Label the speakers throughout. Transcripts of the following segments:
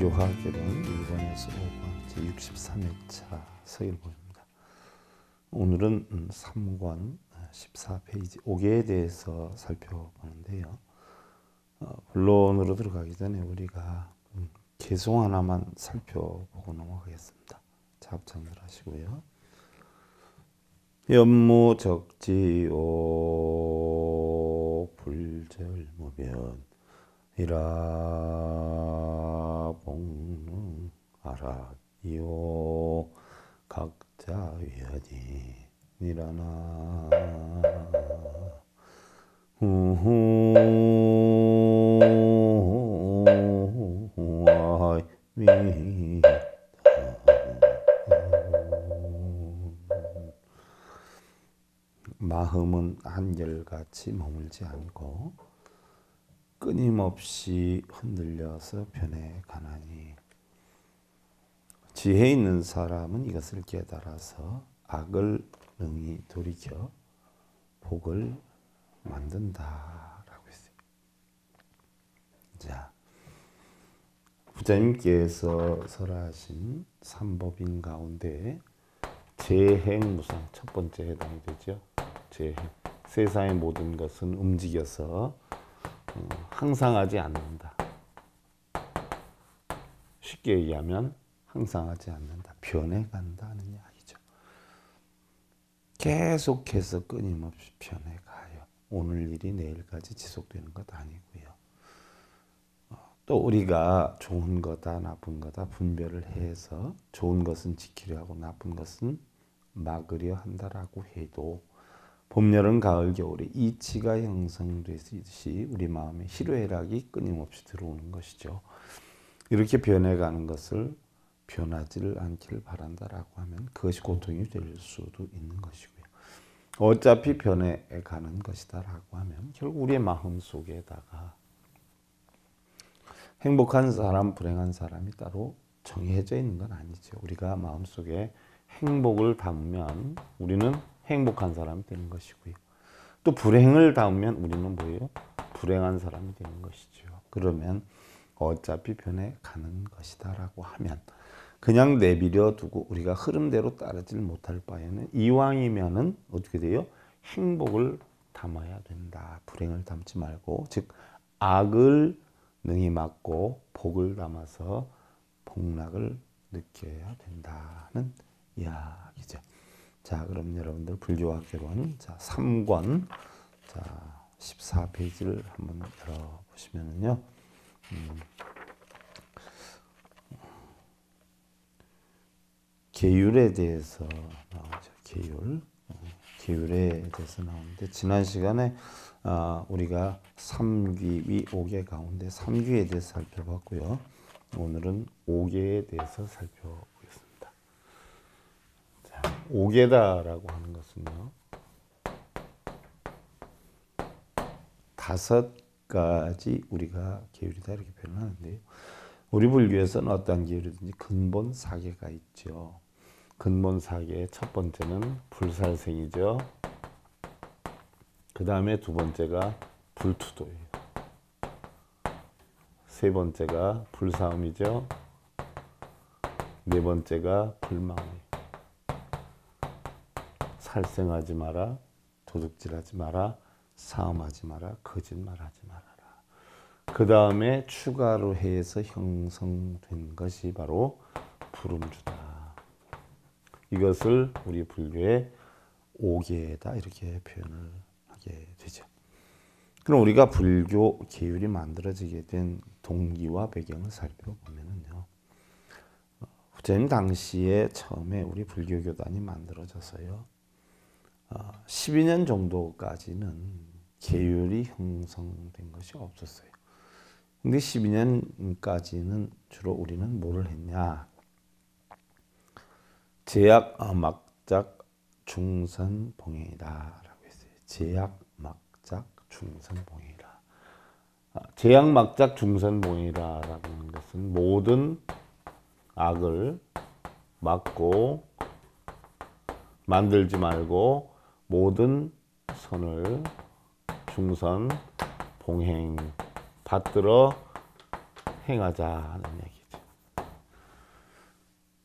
Speaker 1: 불교화개론 1권에서 5권 제63회차 서일보입니다. 오늘은 3권 14페이지 오계에 대해서 살펴보는데요. 본론으로 들어가기 전에 우리가 개송 하나만 살펴보고 넘어가겠습니다. 자합장들 하시고요. 연무적지오 불절무변 이라봉 아라이오 각자 위하니 니라나 미 마음은 한결같이 머물지 않고 끊임없이 흔들려서 변해가나니 지혜 있는 사람은 이것을 깨달아서 악을 능히 돌이켜 복을 만든다라고 했어요. 자, 부처님께서 설하신 삼법인 가운데 재행무상 첫 번째 해당이 되죠. 재행. 세상의 모든 것은 움직여서 항상 하지 않는다. 쉽게 얘기하면 항상 하지 않는다. 변해간다는 이야기죠. 계속해서 끊임없이 변해가요. 오늘 일이 내일까지 지속되는 것 아니고요. 또 우리가 좋은 거다 나쁜 거다 분별을 해서 좋은 것은 지키려 하고 나쁜 것은 막으려 한다라고 해도 봄, 여름, 가을, 겨울에 이치가 형성되듯이 우리 마음에 희로애락이 끊임없이 들어오는 것이죠. 이렇게 변해가는 것을 변하지를 않기를 바란다라고 하면 그것이 고통이 될 수도 있는 것이고요. 어차피 변해가는 것이다라고 하면 결국 우리의 마음 속에다가 행복한 사람, 불행한 사람이 따로 정해져 있는 건 아니죠. 우리가 마음속에 행복을 담으면 우리는 행복한 사람이 되는 것이고요. 또 불행을 담으면 우리는 뭐예요? 불행한 사람이 되는 것이죠. 그러면 어차피 변해가는 것이다라고 하면 그냥 내버려 두고 우리가 흐름대로 따르질 못할 바에는 이왕이면은 어떻게 돼요? 행복을 담아야 된다. 불행을 담지 말고 즉 악을 능히 막고 복을 담아서 복락을 느껴야 된다는 이야기죠. 자, 그럼 여러분들 불교화개론 자 3권 자 14페이지를 한번 열어보시면은요. 계율에 대해서 나오죠. 계율에 대해서 나오는데 지난 시간에 우리가 3귀 5개 가운데 3귀에 대해서 살펴봤고요. 오늘은 5개에 대해서 살펴보겠습니다. 자, 5개다라고 하는 것은요. 5가지 우리가 계율이다 이렇게 표현하는데요. 우리 불교에서는 어떤 계율이든지 근본 4개가 있죠. 근본 4개 첫 번째는 불살생이죠. 그 다음에 두 번째가 불투도예요. 세 번째가 불사음이죠. 네 번째가 불망이에요. 살생하지 마라, 도둑질하지 마라, 사음하지 마라, 거짓말하지 말아라. 그 다음에 추가로 해서 형성된 것이 바로 불음주다. 이것을 우리 불교의 5계다 이렇게 표현을 하게 되죠. 그럼 우리가 불교 계율이 만들어지게 된 동기와 배경을 살펴보면요. 부처님 당시에 처음에 우리 불교 교단이 만들어져서요. 12년 정도까지는 계율이 형성된 것이 없었어요. 근데 12년까지는 주로 우리는 뭐를 했냐? 제약 막작 중선 봉행이다라고 했어요. 제약 막작 중선 봉행이라. 제약 막작 중선 봉행이라라고 하는 것은 모든 악을 막고 만들지 말고 모든 선을 중선 봉행 받들어 행하자는 얘기죠.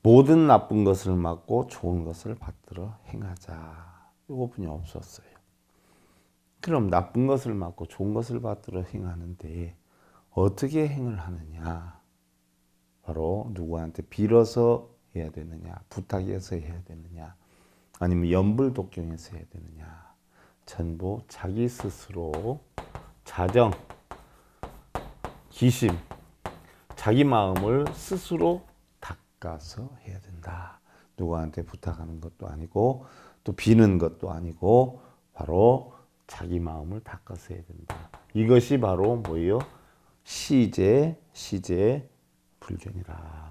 Speaker 1: 모든 나쁜 것을 막고 좋은 것을 받들어 행하자. 이거뿐이 없었어요. 그럼 나쁜 것을 막고 좋은 것을 받들어 행하는데 어떻게 행을 하느냐? 바로 누구한테 빌어서 해야 되느냐? 부탁해서 해야 되느냐? 아니면 연불독경해서 해야 되느냐? 전부 자기 스스로 자정, 기심, 자기 마음을 스스로 닦아서 해야 된다. 누구한테 부탁하는 것도 아니고 또 비는 것도 아니고 바로 자기 마음을 닦아서 해야 된다. 이것이 바로 뭐예요? 시제 불견이라.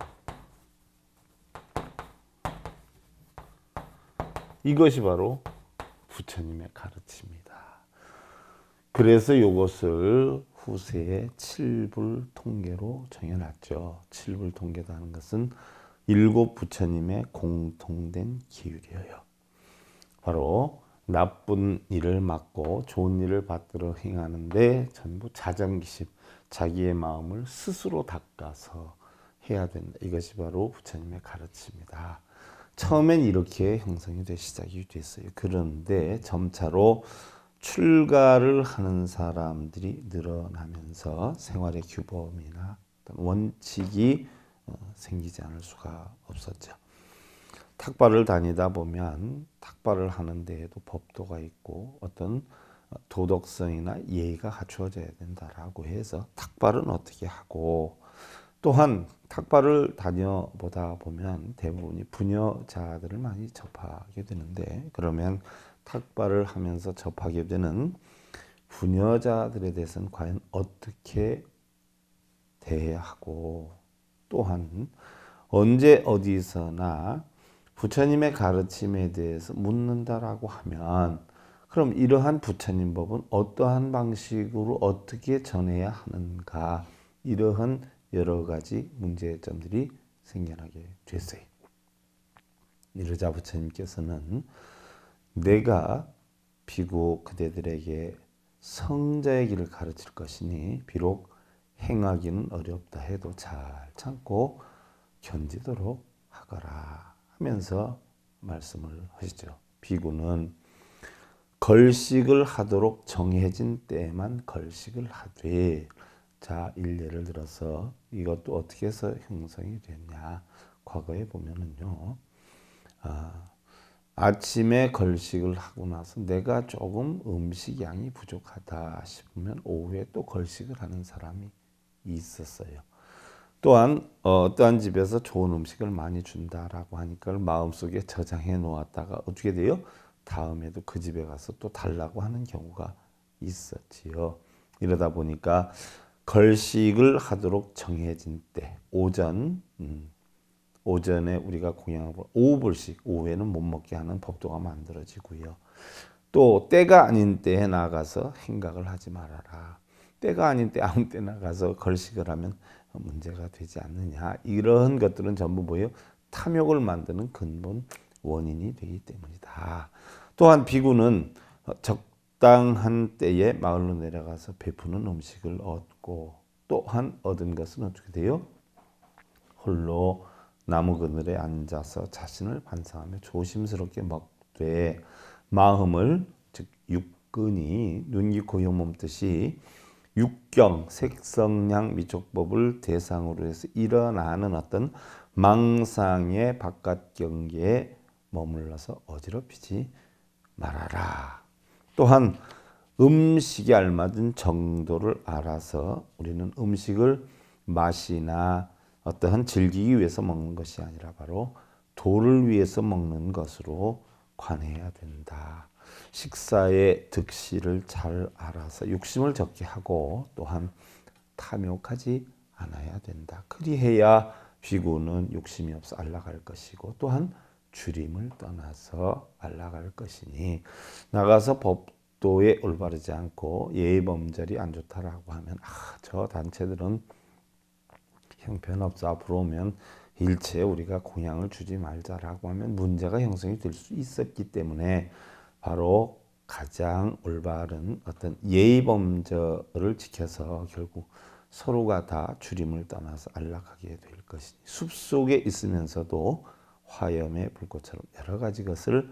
Speaker 1: 이것이 바로 부처님의 가르침이다. 그래서 이것을 후세에 칠불통계로 정해놨죠. 칠불통계라는 것은 일곱 부처님의 공통된 기율이에요. 바로 나쁜 일을 막고 좋은 일을 받들어 행하는데 전부 자정기심, 자기의 마음을 스스로 닦아서 해야 된다. 이것이 바로 부처님의 가르침이다. 처음엔 이렇게 형성이 돼 시작이 됐어요. 그런데 점차로 출가를 하는 사람들이 늘어나면서 생활의 규범이나 어떤 원칙이 생기지 않을 수가 없었죠. 탁발을 다니다 보면 탁발을 하는 데에도 법도가 있고 어떤 도덕성이나 예의가 갖추어져야 된다라고 해서 탁발은 어떻게 하고, 또한 탁발을 다녀보다 보면 대부분이 부녀자들을 많이 접하게 되는데, 그러면 탁발을 하면서 접하게 되는 부녀자들에 대해서는 과연 어떻게 대해야 하고, 또한 언제 어디서나 부처님의 가르침에 대해서 묻는다라고 하면 그럼 이러한 부처님 법은 어떠한 방식으로 어떻게 전해야 하는가, 이러한 여러 가지 문제점들이 생겨나게 됐어요. 이러자 부처님께서는 내가 비구 그대들에게 성자의 길을 가르칠 것이니 비록 행하기는 어렵다 해도 잘 참고 견디도록 하거라 하면서 말씀을 하시죠. 비구는 걸식을 하도록 정해진 때에만 걸식을 하되, 자, 일례를 들어서 이것도 어떻게 해서 형성이 됐냐. 과거에 보면은요, 아침에 걸식을 하고 나서 내가 조금 음식 양이 부족하다 싶으면 오후에 또 걸식을 하는 사람이 있었어요. 또한 어떠한 집에서 좋은 음식을 많이 준다라고 하니까 마음속에 저장해 놓았다가 어떻게 돼요? 다음에도 그 집에 가서 또 달라고 하는 경우가 있었지요. 이러다 보니까 걸식을 하도록 정해진 때, 오전에 우리가 공양하고 오후 불식, 오후에는 못 먹게 하는 법도가 만들어지고요. 또 때가 아닌 때에 나가서 행각을 하지 말아라. 때가 아닌 때 아무 때 나가서 걸식을 하면 문제가 되지 않느냐. 이런 것들은 전부 뭐예요? 탐욕을 만드는 근본 원인이 되기 때문이다. 또한 비구는 적당한 때에 마을로 내려가서 베푸는 음식을 얻고, 또한 얻은 것은 어떻게 돼요? 홀로 나무 그늘에 앉아서 자신을 반성하며 조심스럽게 먹되, 마음을 즉 육근이 눈기 고요 몸뜻이 육경 색성량 미촉법을 대상으로 해서 일어나는 어떤 망상의 바깥 경계에 머물러서 어지럽히지 말아라. 또한 음식에 알맞은 정도를 알아서 우리는 음식을 맛이나 어떠한 즐기기 위해서 먹는 것이 아니라 바로 도를 위해서 먹는 것으로 관해야 된다. 식사의 득실을 잘 알아서 욕심을 적게 하고 또한 탐욕하지 않아야 된다. 그리해야 비구는 욕심이 없어 안락할 것이고, 또한 주림을 떠나서 안락할 것이니, 나가서 법도에 올바르지 않고 예의범절이 안 좋다라고 하면 저 단체들은 형편없어 앞으로 오면 일체 우리가 공양을 주지 말자라고 하면 문제가 형성이 될 수 있었기 때문에 바로 가장 올바른 어떤 예의범절을 지켜서 결국 서로가 다 주림을 떠나서 안락하게 될 것이니 숲속에 있으면서도 화염의 불꽃처럼 여러 가지 것을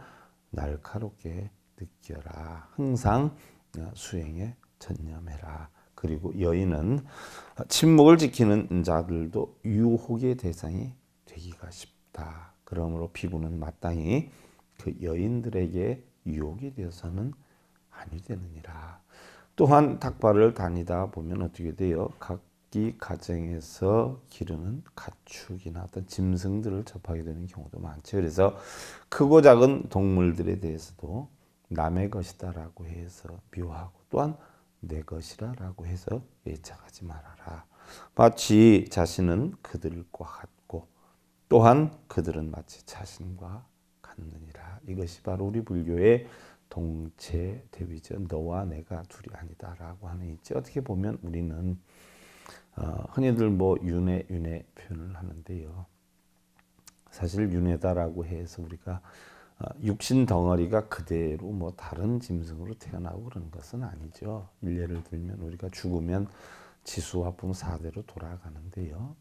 Speaker 1: 날카롭게 느껴라. 항상 수행에 전념해라. 그리고 여인은 침묵을 지키는 자들도 유혹의 대상이 되기가 쉽다. 그러므로 비구는 마땅히 그 여인들에게 유혹이 되어서는 아니 되느니라. 또한 닭발을 다니다 보면 어떻게 돼요? 각기 가정에서 기르는 가축이나 어떤 짐승들을 접하게 되는 경우도 많죠. 그래서 크고 작은 동물들에 대해서도 남의 것이다라고 해서 미워하고 또한 내 것이라고 해서 애착하지 말아라. 마치 자신은 그들과 같고 또한 그들은 마치 자신과 같느니라. 이것이 바로 우리 불교의 동체 대비죠. 너와 내가 둘이 아니다라고 하는 있지. 어떻게 보면 우리는 흔히들 뭐 윤회 표현을 하는데요. 사실 윤회다라고 해서 우리가 육신 덩어리가 그대로 뭐 다른 짐승으로 태어나고 그러는 것은 아니죠. 일례를 들면 우리가 죽으면 지수화풍 4대로 돌아가는데요.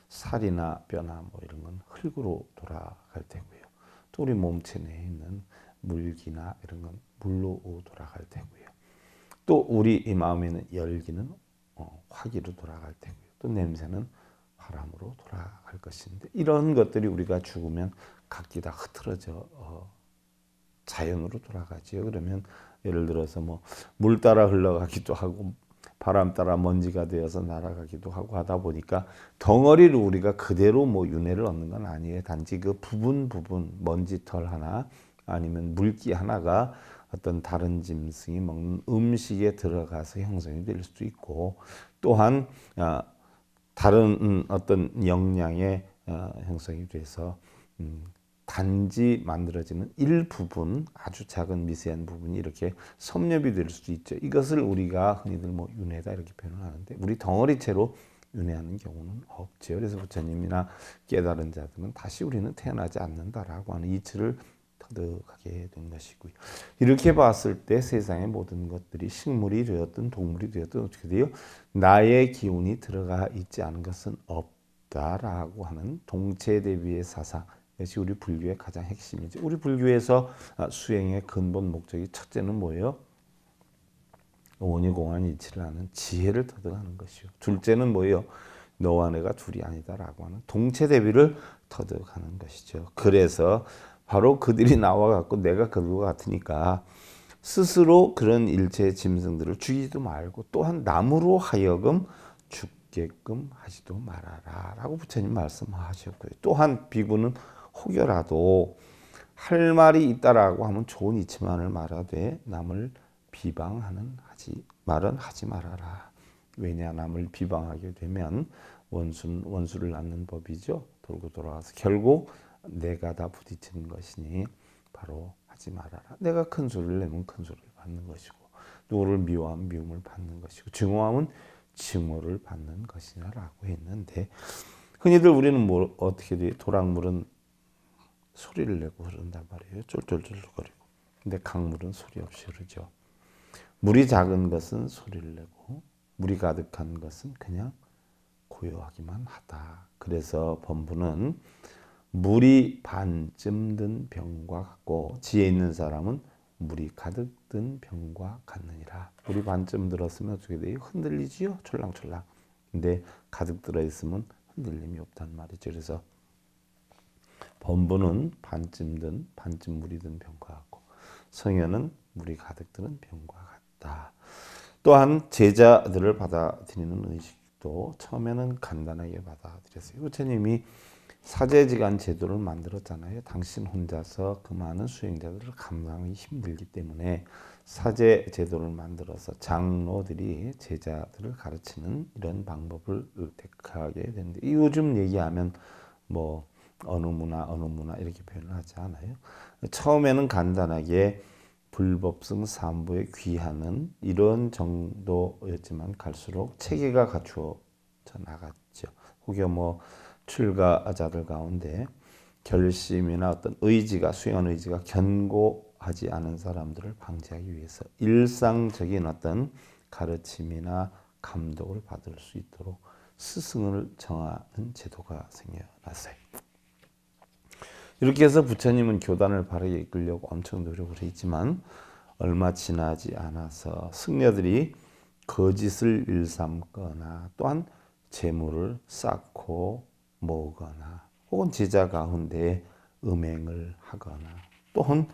Speaker 1: 살이나 뼈나 뭐 이런 건 흙으로 돌아갈 테고요. 또 우리 몸체 내에 있는 물기나 이런 건 물로 돌아갈 테고요. 또 우리 이 마음에 있는 열기는 화기로 돌아갈 테고요. 또 냄새는 바람으로 돌아갈 것인데 이런 것들이 우리가 죽으면 각기 다 흐트러져 자연으로 돌아가지요. 그러면 예를 들어서 뭐 물 따라 흘러가기도 하고 바람 따라 먼지가 되어서 날아가기도 하고 하다 보니까 덩어리를 우리가 그대로 뭐 윤회를 얻는 건 아니에요. 단지 그 부분 먼지털 하나 아니면 물기 하나가 어떤 다른 짐승이 먹는 음식에 들어가서 형성이 될 수도 있고 또한 다른 어떤 영양의 형성이 돼서 단지 만들어지는 일부분 아주 작은 미세한 부분이 이렇게 섭렵이 될 수도 있죠. 이것을 우리가 흔히들 뭐 윤회다 이렇게 표현을 하는데 우리 덩어리체로 윤회하는 경우는 없죠. 그래서 부처님이나 깨달은 자들은 다시 우리는 태어나지 않는다라고 하는 이치를 터득하게 된 것이고요. 이렇게 봤을 때 세상의 모든 것들이 식물이 되었든 동물이 되었든 어떻게 돼요? 나의 기운이 들어가 있지 않은 것은 없다라고 하는 동체 대비의 사상. 이것이 우리 불교의 가장 핵심이죠. 우리 불교에서 수행의 근본 목적이 첫째는 뭐예요? 오니공한 이치를 하는 지혜를 터득하는 것이요. 둘째는 뭐예요? 너와 내가 둘이 아니다라고 하는 동체 대비를 터득하는 것이죠. 그래서 바로 그들이 나와 같고 내가 그들과 같으니까 스스로 그런 일체의 짐승들을 죽이지도 말고 또한 남으로 하여금 죽게끔 하지도 말아라 라고 부처님 말씀하셨고요. 또한 비구는 혹여라도 할 말이 있다라고 하면 좋은 이치만을 말하되 남을 비방하는 말은 하지 말아라. 왜냐 남을 비방하게 되면 원수를 낳는 법이죠. 돌고 돌아와서 결국 내가 다 부딪히는 것이니 바로 하지 말아라. 내가 큰 소리를 내면 큰 소리를 받는 것이고 누구를 미워하면 미움을 받는 것이고 증오하면 증오를 받는 것이냐라고 했는데 흔히들 우리는 뭐 어떻게 돼? 도랑물은 소리를 내고 흐른단 말이에요. 쫄쫄쫄거리고. 근데 강물은 소리 없이 흐르죠. 물이 작은 것은 소리를 내고 물이 가득한 것은 그냥 고요하기만 하다. 그래서 범부는 물이 반쯤 든 병과 같고 지혜 있는 사람은 물이 가득 든 병과 같느니라. 물이 반쯤 들었으면 어떻게 돼요? 흔들리지요? 촐랑촐랑. 근데 가득 들어있으면 흔들림이 없단 말이죠. 그래서 범부는 반쯤 물이 든 병과 같고 성현은 물이 가득 들은 병과 같다. 또한 제자들을 받아들이는 의식도 처음에는 간단하게 받아들였어요. 부처님이 사제지간 제도를 만들었잖아요. 당신 혼자서 그 많은 수행자들을 감당하기 힘들기 때문에 사제 제도를 만들어서 장로들이 제자들을 가르치는 이런 방법을 택하게 되는데 요즘 얘기하면 뭐 어느 문화 이렇게 표현을 하지 않아요. 처음에는 간단하게 불법승 삼부에 귀하는 이런 정도였지만 갈수록 체계가 갖추어져 나갔죠. 혹여 뭐 출가자들 가운데 결심이나 어떤 의지가 수행한 의지가 견고하지 않은 사람들을 방지하기 위해서 일상적인 어떤 가르침이나 감독을 받을 수 있도록 스승을 정하는 제도가 생겨났어요. 이렇게 해서 부처님은 교단을 바르게 이끌려고 엄청 노력을 했지만 얼마 지나지 않아서 승려들이 거짓을 일삼거나 또한 재물을 쌓고 모으거나 혹은 제자 가운데 음행을 하거나 또한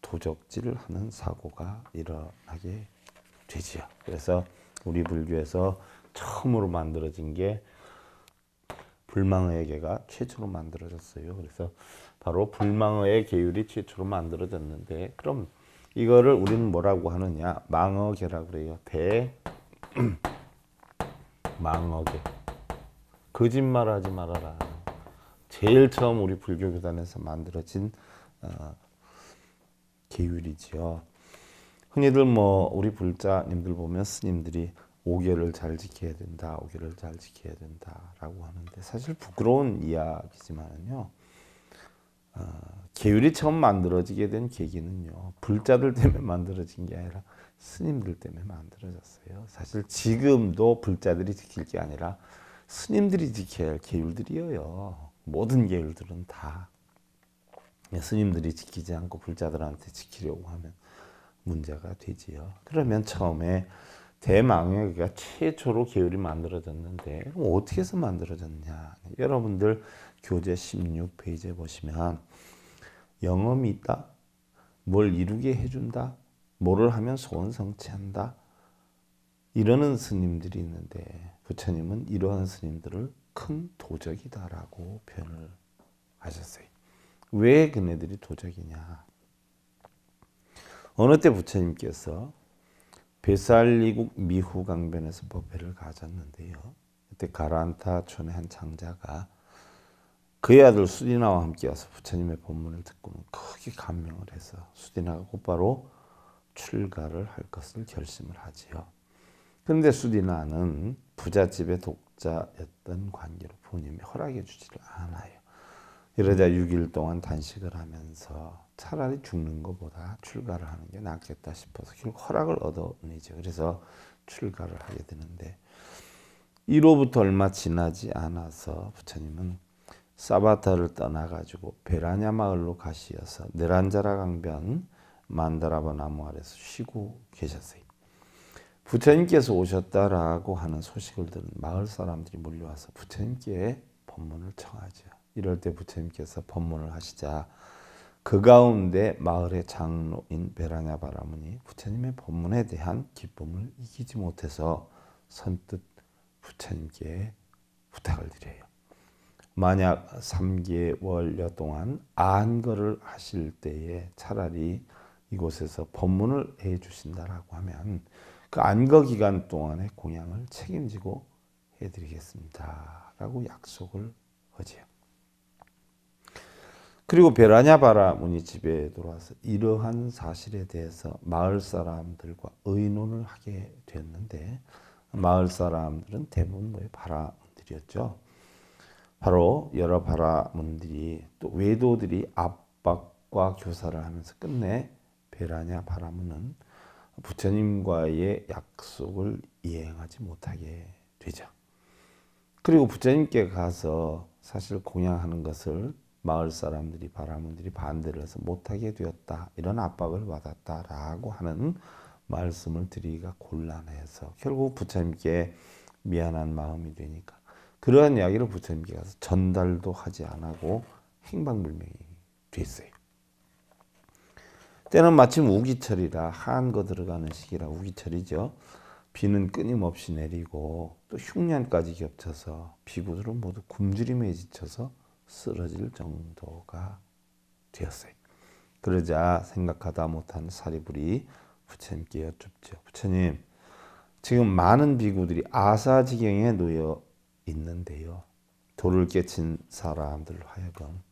Speaker 1: 도적질을 하는 사고가 일어나게 되지요. 그래서 우리 불교에서 처음으로 만들어진 게 불망의계가 최초로 만들어졌어요. 그래서 바로 불망의 계율이 최초로 만들어졌는데, 그럼 이거를 우리는 뭐라고 하느냐? 망어계라고 그래요. 대망어계. 거짓말하지 말아라. 제일 처음 우리 불교 교단에서 만들어진 계율이지요. 흔히들 뭐 우리 불자님들 보면 스님들이 5계를 잘 지켜야 된다, 5계를 잘 지켜야 된다라고 하는데, 사실 부끄러운 이야기지만은요, 계율이 처음 만들어지게 된 계기는요, 불자들 때문에 만들어진 게 아니라 스님들 때문에 만들어졌어요. 사실 지금도 불자들이 지킬 게 아니라 스님들이 지켜야 할 계율들이에요. 모든 계율들은 다 스님들이 지키지 않고 불자들한테 지키려고 하면 문제가 되지요. 그러면 처음에 대망회가 최초로 계율이 만들어졌는데, 그럼 어떻게 해서 만들어졌냐? 여러분들 교재 16페이지에 보시면 영험이 있다, 뭘 이루게 해준다, 뭐를 하면 소원 성취한다, 이러는 스님들이 있는데 부처님은 이러한 스님들을 큰 도적이다라고 표현을 하셨어요. 왜 그네들이 도적이냐? 어느 때 부처님께서 베살리국 미후강변에서 법회를 가졌는데요. 그때 가라안타촌의 한 장자가 그의 아들 수디나와 함께 와서 부처님의 법문을 듣고는 크게 감명을 해서 수디나가 곧바로 출가를 할 것을 결심을 하지요. 그런데 수디나는 부잣집의 독자였던 관계로 부모님이 허락해 주지를 않아요. 이러자 6일 동안 단식을 하면서 차라리 죽는 것보다 출가를 하는 게 낫겠다 싶어서 결국 허락을 얻어내죠. 그래서 출가를 하게 되는데, 이로부터 얼마 지나지 않아서 부처님은 사바타를 떠나가지고 베라냐 마을로 가시어서 네란자라 강변 만다라바 나무 아래서 쉬고 계셨어요. 부처님께서 오셨다라고 하는 소식을 들은 마을 사람들이 몰려와서 부처님께 법문을 청하죠. 이럴 때 부처님께서 법문을 하시자 그 가운데 마을의 장로인 베라냐 바라문이 부처님의 법문에 대한 기쁨을 이기지 못해서 선뜻 부처님께 부탁을 드려요. 만약 3개월여 동안 안거를 하실 때에 차라리 이곳에서 법문을 해 주신다라고 하면 그 안거 기간 동안의 공양을 책임지고 해드리겠습니다 라고 약속을 하지요. 그리고 베라냐 바라문이 집에 돌아와서 이러한 사실에 대해서 마을 사람들과 의논을 하게 됐는데, 마을 사람들은 대부분 바라문들이었죠. 바로 여러 바라문들이 또 외도들이 압박과 교사를 하면서 끝내 베라냐 바라문은 부처님과의 약속을 이행하지 못하게 되죠. 그리고 부처님께 가서 사실 공양하는 것을 마을 사람들이 바라문들이 반대를 해서 못하게 되었다, 이런 압박을 받았다라고 하는 말씀을 드리기가 곤란해서 결국 부처님께 미안한 마음이 되니까 그러한 이야기를 부처님께 가서 전달도 하지 않고 행방불명이 됐어요. 때는 마침 우기철이라 한거 들어가는 시기라 우기철이죠. 비는 끊임없이 내리고 또 흉년까지 겹쳐서 비구들은 모두 굶주림에 지쳐서 쓰러질 정도가 되었어요. 그러자 생각하다 못한 사리불이 부처님께 여쭙죠. 부처님, 지금 많은 비구들이 아사지경에 놓여 있는데요. 돌을 깨친 사람들 하여금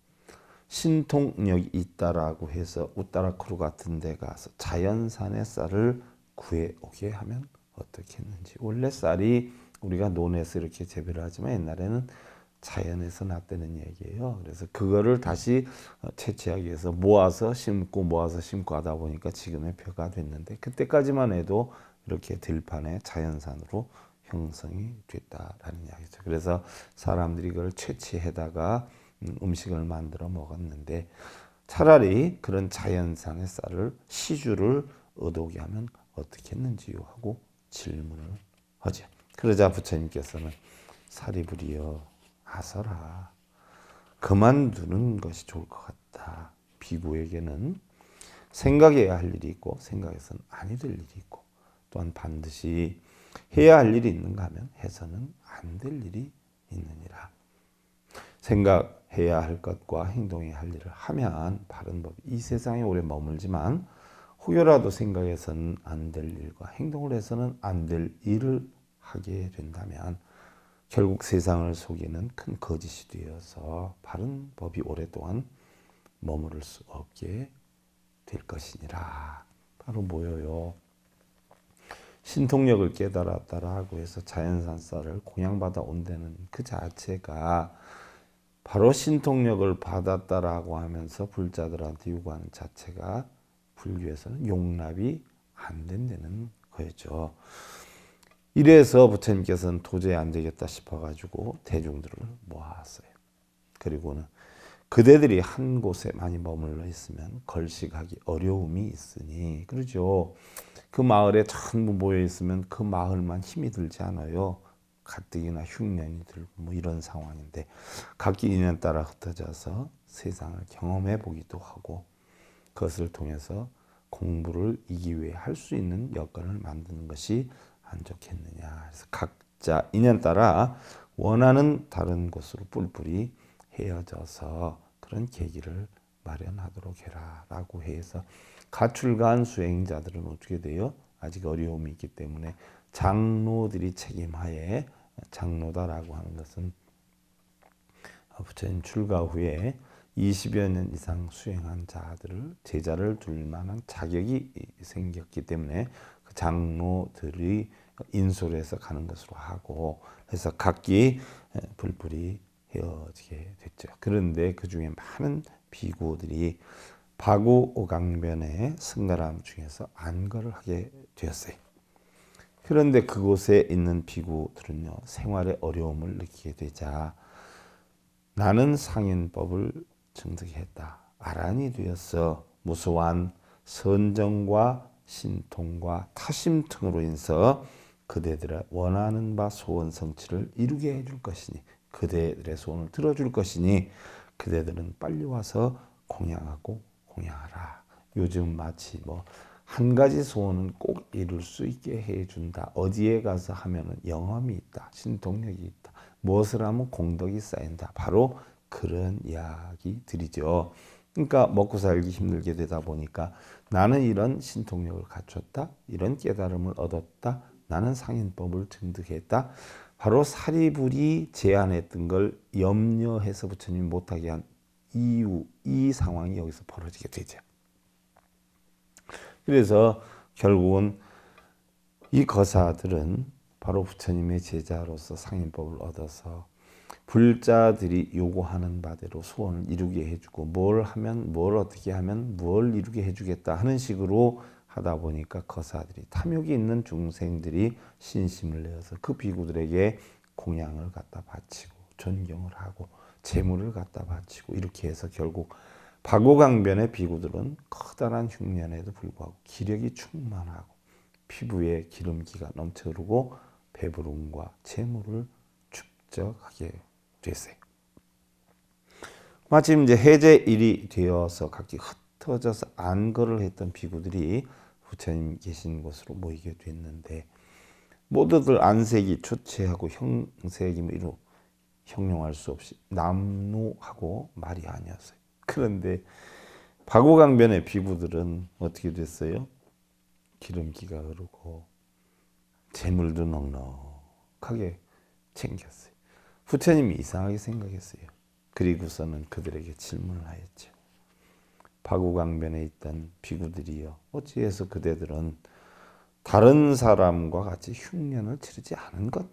Speaker 1: 신통력이 있다라고 해서 우따라크루 같은 데 가서 자연산의 쌀을 구해오게 하면 어떻게 했는지. 원래 쌀이 우리가 논에서 이렇게 재배를 하지만 옛날에는 자연에서 났다는 얘기예요. 그래서 그거를 다시 채취하기 위해서 모아서 심고 하다 보니까 지금의 표가 됐는데, 그때까지만 해도 이렇게 들판에 자연산으로 형성이 됐다라는 이야기죠. 그래서 사람들이 그걸 채취해다가 음식을 만들어 먹었는데 차라리 그런 자연산의 쌀을 시주를 얻어오게 하면 어떻게 했는지요 하고 질문을 하죠. 그러자 부처님께서는 사리부리여 아서라, 그만두는 것이 좋을 것 같다. 비구에게는 생각해야 할 일이 있고 생각해서는 아니 될 일이 있고, 또한 반드시 해야 할 일이 있는가 하면 해서는 안 될 일이 있느니라. 생각해야 할 것과 행동해야 할 일을 하면 바른 법, 이 세상에 오래 머물지만 혹여라도 생각해서는 안 될 일과 행동을 해서는 안 될 일을 하게 된다면 결국 세상을 속이는 큰 거짓이 되어서 바른 법이 오랫동안 머무를 수 없게 될 것이니라. 바로 뭐예요? 신통력을 깨달았다라 하고 해서 자연산 쌀을 공양받아 온다는 그 자체가 바로 신통력을 받았다라고 하면서 불자들한테 요구하는 자체가 불교에서는 용납이 안 된다는 거였죠. 이래서 부처님께서는 도저히 안 되겠다 싶어가지고 대중들을 모았어요. 그리고는 그대들이 한 곳에 많이 머물러 있으면 걸식하기 어려움이 있으니, 그러죠. 그 마을에 전부 모여 있으면 그 마을만 힘이 들지 않아요. 가뜩이나 흉년이 들고 뭐 이런 상황인데 각기 인연 따라 흩어져서 세상을 경험해 보기도 하고 그것을 통해서 공부를 이기 위해 할 수 있는 여건을 만드는 것이 안 좋겠느냐. 그래서 각자 인연 따라 원하는 다른 곳으로 뿔뿔이 헤어져서 그런 계기를 마련하도록 해라 라고 해서 가출간 수행자들은 어떻게 돼요? 아직 어려움이 있기 때문에 장로들이 책임하에, 장로다라고 하는 것은 부처님 출가 후에 20여 년 이상 수행한 자들을 제자를 둘 만한 자격이 생겼기 때문에 그 장로들이 인솔 해서 가는 것으로 하고 해서 각기 불불이 헤어지게 됐죠. 그런데 그 중에 많은 비구들이 바구오강변의 승가람 중에서 안거를 하게 되었어요. 그런데 그곳에 있는 비구들은요, 생활에 어려움을 느끼게 되자 나는 상인법을 증득했다, 아란이 되어서 무수한 선정과 신통과 타심 등으로 인해서 그대들의 원하는 바 소원 성취를 이루게 해줄 것이니, 그대들의 소원을 들어줄 것이니 그대들은 빨리 와서 공양하고 공양하라. 요즘 마치 뭐 한 가지 소원은 꼭 이룰 수 있게 해준다. 어디에 가서 하면은 영험이 있다. 신통력이 있다. 무엇을 하면 공덕이 쌓인다. 바로 그런 이야기들이죠. 그러니까 먹고 살기 힘들게 되다 보니까 나는 이런 신통력을 갖췄다. 이런 깨달음을 얻었다. 나는 상인법을 증득했다. 바로 사리불이 제안했던 걸 염려해서 부처님이 못하게 한 이유, 이 상황이 여기서 벌어지게 되죠. 그래서 결국은 이 거사들은 바로 부처님의 제자로서 상인법을 얻어서 불자들이 요구하는 바대로 소원을 이루게 해주고 뭘 하면, 뭘 어떻게 하면 뭘 이루게 해주겠다 하는 식으로 하다 보니까 거사들이, 탐욕이 있는 중생들이 신심을 내어서 그 비구들에게 공양을 갖다 바치고 존경을 하고 재물을 갖다 바치고 이렇게 해서 결국 바구강변의 비구들은 커다란 흉년에도 불구하고 기력이 충만하고 피부에 기름기가 넘쳐 흐르고 배부름과 재물을 축적하게 됐어요. 마침 이제 해제일이 되어서 각기 흩어져서 안거를 했던 비구들이 부처님 계신 곳으로 모이게 됐는데 모두들 안색이 초췌하고 형색이 이루 형용할 수 없이 남루하고 말이 아니었어요. 그런데 바구강변의 비구들은 어떻게 됐어요? 기름기가 흐르고 재물도 넉넉하게 챙겼어요. 부처님이 이상하게 생각했어요. 그리고서는 그들에게 질문을 하였죠. 바구강변에 있던 비구들이여, 어찌해서 그대들은 다른 사람과 같이 흉년을 치르지 않은 것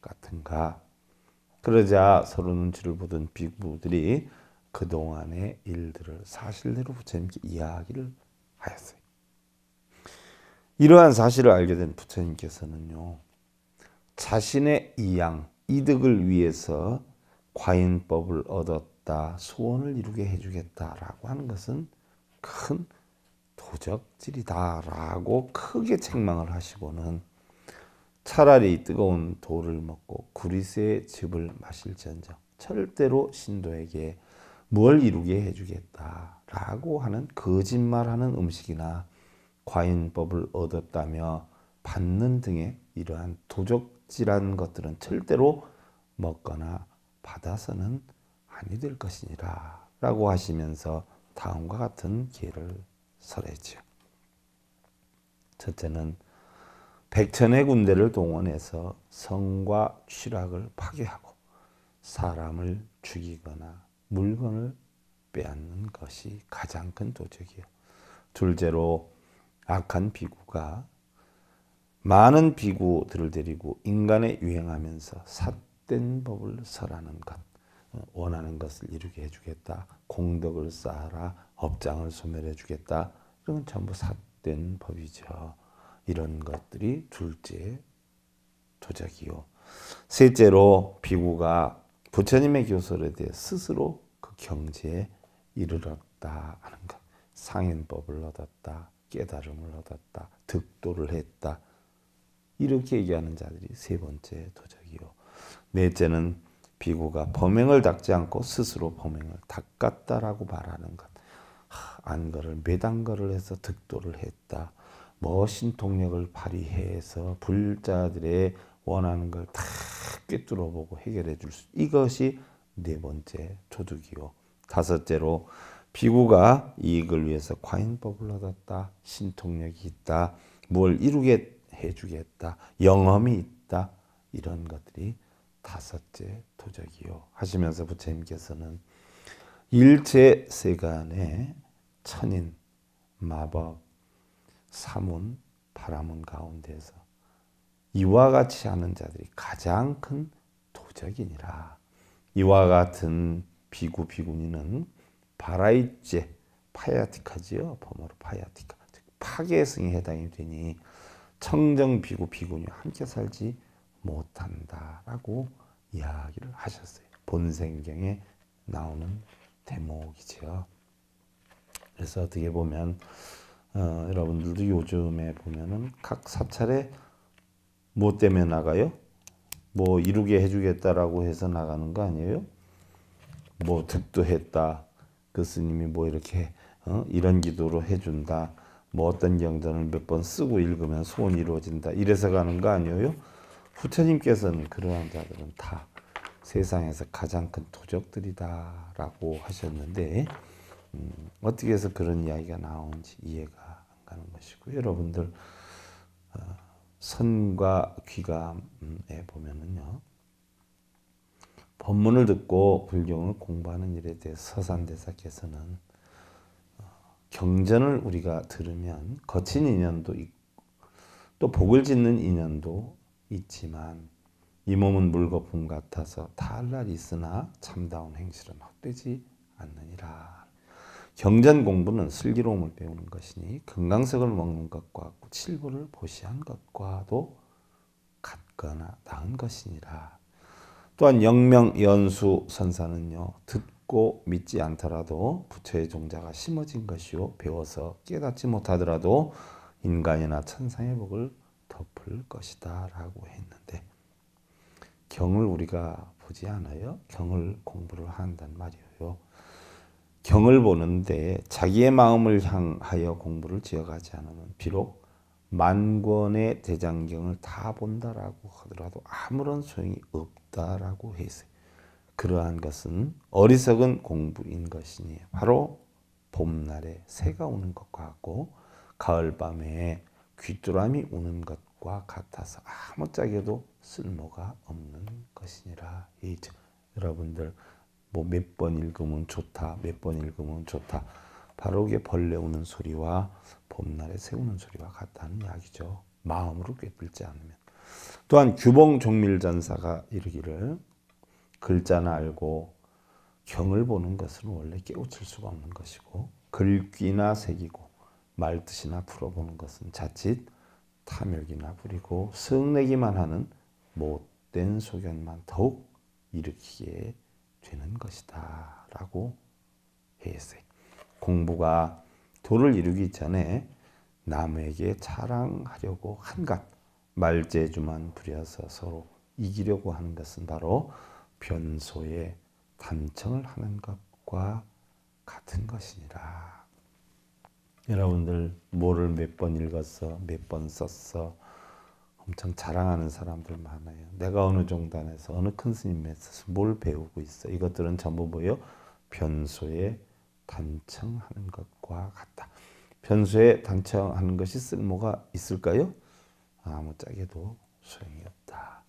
Speaker 1: 같은가? 그러자 서로 눈치를 보던 비구들이 그동안의 일들을 사실대로 부처님께 이야기를 하였어요. 이러한 사실을 알게 된 부처님께서는요, 자신의 이양, 이득을 위해서 과인법을 얻었다, 소원을 이루게 해주겠다라고 하는 것은 큰 도적질이다라고 크게 책망을 하시고는 차라리 뜨거운 돌을 먹고 구리스의 즙을 마실지언정 절대로 신도에게 뭘 이루게 해주겠다라고 하는 거짓말하는 음식이나 과인법을 얻었다며 받는 등의 이러한 도적질한 것들은 절대로 먹거나 받아서는 아니 될 것이니라 라고 하시면서 다음과 같은 기회를 설했죠. 첫째는 백천의 군대를 동원해서 성과 취락을 파괴하고 사람을 죽이거나 물건을 빼앗는 것이 가장 큰 도적이요. 둘째로 악한 비구가 많은 비구들을 데리고 인간에 유행하면서 삿된 법을 설하는 것, 원하는 것을 이루게 해주겠다, 공덕을 쌓아라, 업장을 소멸해 주겠다, 이런 건 전부 삿된 법이죠. 이런 것들이 둘째 도적이요. 셋째로 비구가 부처님의 교설에 대해 스스로 그 경지에 이르렀다 하는 것, 상인법을 얻었다, 깨달음을 얻었다, 득도를 했다, 이렇게 얘기하는 자들이 세 번째 도적이요. 넷째는 비구가 범행을 닦지 않고 스스로 범행을 닦았다라고 말하는 것, 안거를 매단거를 해서 득도를 했다, 신통력을 발휘해서 불자들의 원하는 걸 다 꿰뚫어보고 해결해 줄 수, 이것이 네 번째 도둑이요. 다섯째로 비구가 이익을 위해서 과인법을 얻었다, 신통력이 있다, 뭘 이루게 해주겠다, 영험이 있다, 이런 것들이 다섯째 도적이요 하시면서 부처님께서는 일체 세간의 천인, 마법, 사문, 파라문 가운데서 이와 같이 하는 자들이 가장 큰 도적이니라. 이와 같은 비구, 비구니는 바라이제, 파야티카지요. 범어로 파야티카, 파괴성에 해당이 되니 청정 비구, 비구니와 함께 살지 못한다라고 이야기를 하셨어요. 본생경에 나오는 대목이죠. 그래서 어떻게 보면 여러분들도 요즘에 보면은 각 사찰에 뭐 때문에 나가요? 뭐 이루게 해주겠다라고 해서 나가는 거 아니에요? 뭐 득도했다, 그 스님이 뭐 이렇게 이런 기도로 해준다, 뭐 어떤 경전을 몇 번 쓰고 읽으면 소원이 이루어진다, 이래서 가는 거 아니에요? 부처님께서는 그러한 자들은 다 세상에서 가장 큰 도적들이다라고 하셨는데 어떻게 해서 그런 이야기가 나오는지 이해가 안 가는 것이고, 여러분들 선과 귀감에 보면은요, 법문을 듣고 불경을 공부하는 일에 대해서 서산대사께서는 경전을 우리가 들으면 거친 인연도 있고 또 복을 짓는 인연도 있지만 이 몸은 물거품 같아서 다할 날이 있으나 참다운 행실은 헛되지 않느니라. 경전 공부는 슬기로움을 배우는 것이니 금강석을 먹는 것과 칠보를 보시한 것과도 같거나 나은 것이니라. 또한 영명 연수 선사는요, 듣고 믿지 않더라도 부처의 종자가 심어진 것이요, 배워서 깨닫지 못하더라도 인간이나 천상의 복을 덮을 것이다 라고 했는데, 경을 우리가 보지 않아요? 경을 공부를 한단 말이에요. 경을 보는데 자기의 마음을 향하여 공부를 지어가지 않으면 비록 만권의 대장경을 다 본다라고 하더라도 아무런 소용이 없다라고 했어요. 그러한 것은 어리석은 공부인 것이니 바로 봄날에 새가 우는 것과 같고 가을밤에 귀뚜라미 우는 것과 같아서 아무짝에도 쓸모가 없는 것이니라. 여러분들 뭐 몇 번 읽으면 좋다, 몇 번 읽으면 좋다, 바로 이게 벌레 우는 소리와 봄날에 새 우는 소리와 같다는 이야기죠. 마음으로 꿰뚫지 않으면. 또한 규봉 종밀전사가 이르기를 글자나 알고 경을 보는 것은 원래 깨우칠 수가 없는 것이고 글귀나 새기고 말뜻이나 풀어보는 것은 자칫 탐욕이나 부리고 성내기만 하는 못된 소견만 더욱 일으키게 되는 것이다 라고 했어요. 공부가 도를 이루기 전에 남에게 자랑하려고 한갓 말재주만 부려서 서로 이기려고 하는 것은 바로 변소의 단청을 하는 것과 같은 것이니라. 여러분들 뭐를 몇 번 읽었어, 몇 번 썼어, 엄청 자랑하는 사람들 많아요. 내가 어느 종단에서 어느 큰 스님에서 뭘 배우고 있어. 이것들은 전부 뭐예요? 변소에 단청하는 것과 같다. 변소에 단청하는 것이 쓸모가 있을까요? 아무짝에도 소용이 없다.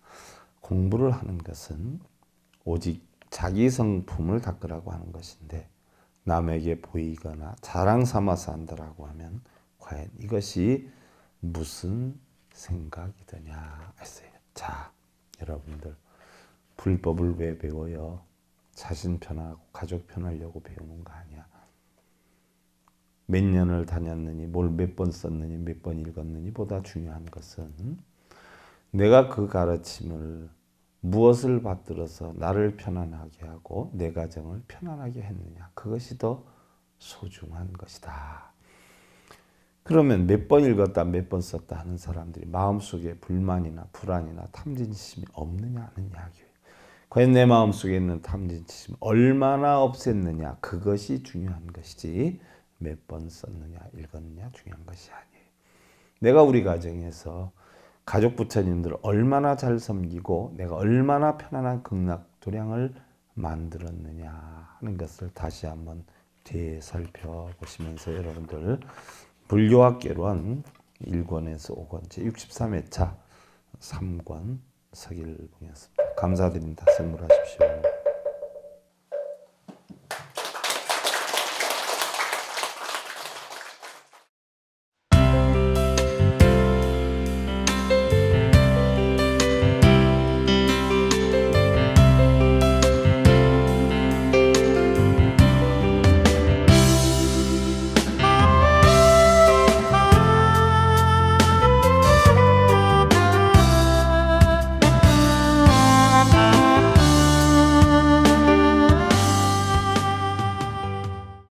Speaker 1: 공부를 하는 것은 오직 자기 성품을 닦으라고 하는 것인데 남에게 보이거나 자랑 삼아서 한다라고 하면 과연 이것이 무슨 생각이 드냐 했어요. 자, 여러분들 불법을 왜 배워요? 자신 편하고 가족 편하려고 배우는 거 아니야. 몇 년을 다녔느니 뭘 몇 번 썼느니 몇 번 읽었느니 보다 중요한 것은 내가 그 가르침을 무엇을 받들어서 나를 편안하게 하고 내 가정을 편안하게 했느냐. 그것이 더 소중한 것이다. 그러면 몇 번 읽었다 몇 번 썼다 하는 사람들이 마음속에 불만이나 불안이나 탐진심이 없느냐 하는 이야기예요. 과연 내 마음속에 있는 탐진심 얼마나 없앴느냐. 그것이 중요한 것이지 몇 번 썼느냐 읽었느냐 중요한 것이 아니에요. 내가 우리 가정에서 가족 부처님들을 얼마나 잘 섬기고 내가 얼마나 편안한 극락도량을 만들었느냐 하는 것을 다시 한번 되살펴보시면서 여러분들 불교학개론 1권에서 5권 제63회차 3권 서기를 보겠습니다. 감사드립니다. 선물하십시오.